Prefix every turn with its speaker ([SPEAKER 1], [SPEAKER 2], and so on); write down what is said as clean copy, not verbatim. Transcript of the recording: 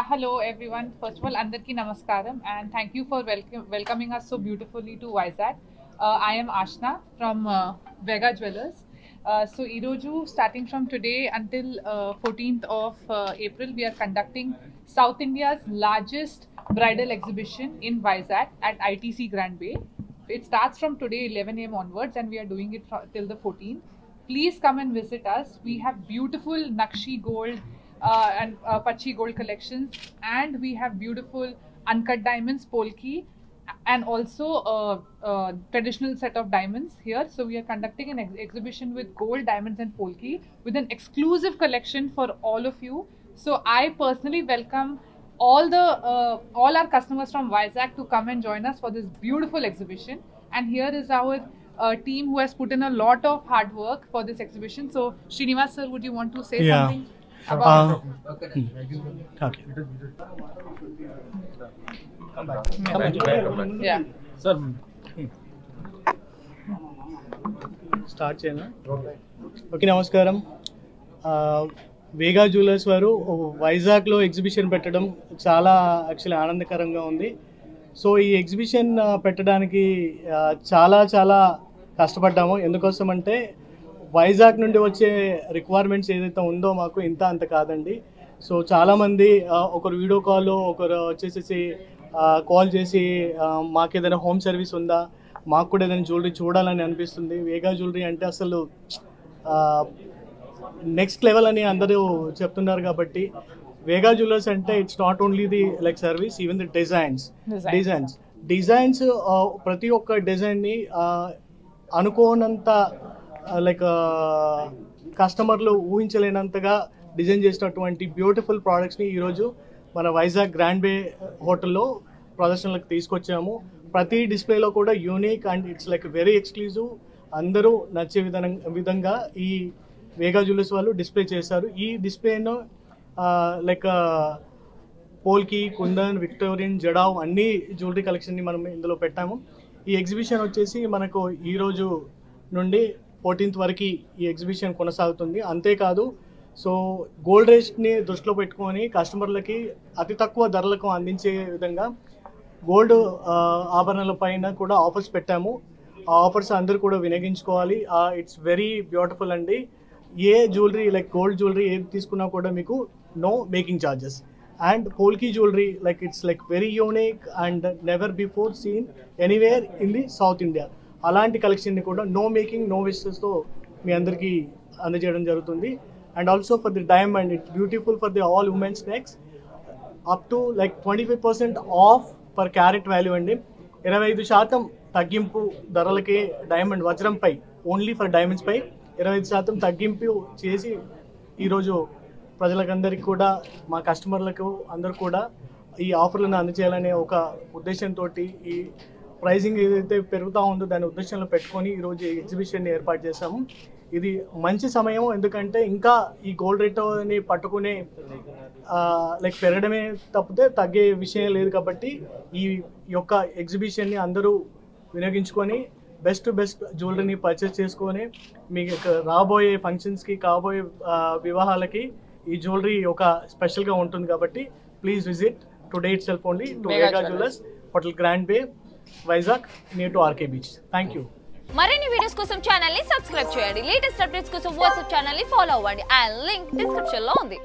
[SPEAKER 1] Yeah, hello everyone. First of all, Andarki Namaskaram and thank you for welcoming us so beautifully to Vizag. I am Ashna from Vega Jewelers. So, Iroju, starting from today until 14th of April, we are conducting South India's largest bridal exhibition in Vizag at ITC Grand Bay. It starts from today 11 a.m. onwards and we are doing it till the 14th. Please come and visit us. We have beautiful Nakshi gold and Pachi gold collections, and we have beautiful uncut diamonds, polki, and also traditional set of diamonds here. So we are conducting an exhibition with gold, diamonds, and polki with an exclusive collection for all of you. So I personally welcome all our customers from Vizag to come and join us for this beautiful exhibition. And here is our team who has put in a lot of hard work for this exhibition. So Srinivas sir, would you want to say something? Yeah.
[SPEAKER 2] Sir, start చేయనా? Okay, నమస్కారం. వేగా jewellers వారు వైజాగ్లో exhibition పెట్టడం చాలా actually ఆనందకరంగా ఉంది. So ఈ exhibition పెట్టడానికి చాలా కష్టపడ్డాము. ఎందుకోసం అంటే వైజాగ్ నుండి వచ్చే రిక్వైర్మెంట్స్ ఏదైతే ఉందో మాకు అంత కాదండి. సో చాలామంది ఒకరు వీడియో కాల్, ఒకరు వచ్చేసేసి కాల్ చేసి మాకు ఏదైనా హోమ్ సర్వీస్ ఉందా, మాకు కూడా ఏదైనా జ్యువెలరీ చూడాలని అనిపిస్తుంది. వేగా జ్యువెలరీ అంటే అసలు నెక్స్ట్ లెవెల్ అని అందరూ చెప్తున్నారు. కాబట్టి వేగా జ్యువెలర్స్ అంటే it's not only the like service, even the designs ప్రతి ఒక్క డిజైన్ని అనుకోనంత లైక్ కస్టమర్లు ఊహించలేనంతగా డిజైన్ చేసినటువంటి బ్యూటిఫుల్ ప్రోడక్ట్స్ని ఈరోజు మన వైజాగ్ గ్రాండ్ బే హోటల్లో ప్రదర్శనలకు తీసుకొచ్చాము. ప్రతి డిస్ప్లేలో కూడా unique and it's like very exclusive, అందరూ నచ్చే విధంగా ఈ వేగా జ్యువెలర్స్ వాళ్ళు డిస్ప్లే చేశారు. ఈ డిస్ప్లేను లైక్ పోల్కి, కుందన్, విక్టోరియన్, జడావ్ అన్ని జ్యువెలరీ కలెక్షన్ని మనం ఇందులో పెట్టాము. ఈ ఎగ్జిబిషన్ వచ్చేసి మనకు ఈరోజు నుండి 14th వరకు ఈ ఎగ్జిబిషన్ కొనసాగుతుంది. అంతేకాదు, సో గోల్డ్ రేట్ని దృష్టిలో పెట్టుకొని కస్టమర్లకి అతి తక్కువ ధరలకు అందించే విధంగా గోల్డ్ ఆభరణాల పైన కూడా ఆఫర్స్ పెట్టాము. ఆ ఆఫర్స్ అందరూ కూడా వినియోగించుకోవాలి. ఇట్స్ వెరీ బ్యూటిఫుల్ అండి. ఏ జ్యువెలరీ లైక్ గోల్డ్ జ్యువెలరీ ఏది తీసుకున్నా కూడా మీకు no making charges. And polki jewellery like it's like very unique and never before seen anywhere in the South India. అలాంటి కలెక్షన్ని కూడా నో మేకింగ్, నో వేస్టెస్తో మీ అందరికీ అందజేయడం జరుగుతుంది. And also for the diamond, it's beautiful for the all women's necks, up to like 25% off per carat value అండి. 25% తగ్గింపు ధరలకి డైమండ్ వజ్రంపై, ఓన్లీ ఫర్ డైమండ్స్పై 25% తగ్గింపు చేసి ఈరోజు ప్రజలకందరికీ కూడా, మా కస్టమర్లకు అందరూ కూడా ఈ ఆఫర్లను అందజేయాలనే ఒక ఉద్దేశంతో ఈ ప్రైజింగ్ ఏదైతే పెరుగుతూ ఉందో దాని ఉద్దేశంలో పెట్టుకొని ఈరోజు ఈ ఎగ్జిబిషన్ని ఏర్పాటు చేశాము. ఇది మంచి సమయం, ఎందుకంటే ఇంకా ఈ గోల్డ్ రేట్ని పట్టుకునే లైక్ పెరగడమే తప్పితే తగ్గే విషయం లేదు. కాబట్టి ఈ యొక్క ఎగ్జిబిషన్ని అందరూ వినియోగించుకొని బెస్ట్ జ్యువెలరీని పర్చేస్ చేసుకొని మీకు రాబోయే ఫంక్షన్స్కి, కాబోయే వివాహాలకి ఈ జ్యువెలరీ ఒక స్పెషల్గా ఉంటుంది. కాబట్టి please visit today itself only to Vega Jewellers, hotel Grand Bay, Vizag, near to RK beach. Thank you.
[SPEAKER 3] మరిన్ని వీడియోస్ కోసం ఛానల్ ని సబ్స్క్రైబ్ చేయండి. లేటెస్ట్ అప్డేట్స్ కోసం వాట్సాప్ ఛానల్ ని ఫాలో అవ్వండి. ఆ లింక్ డిస్క్రిప్షన్ లో ఉంది.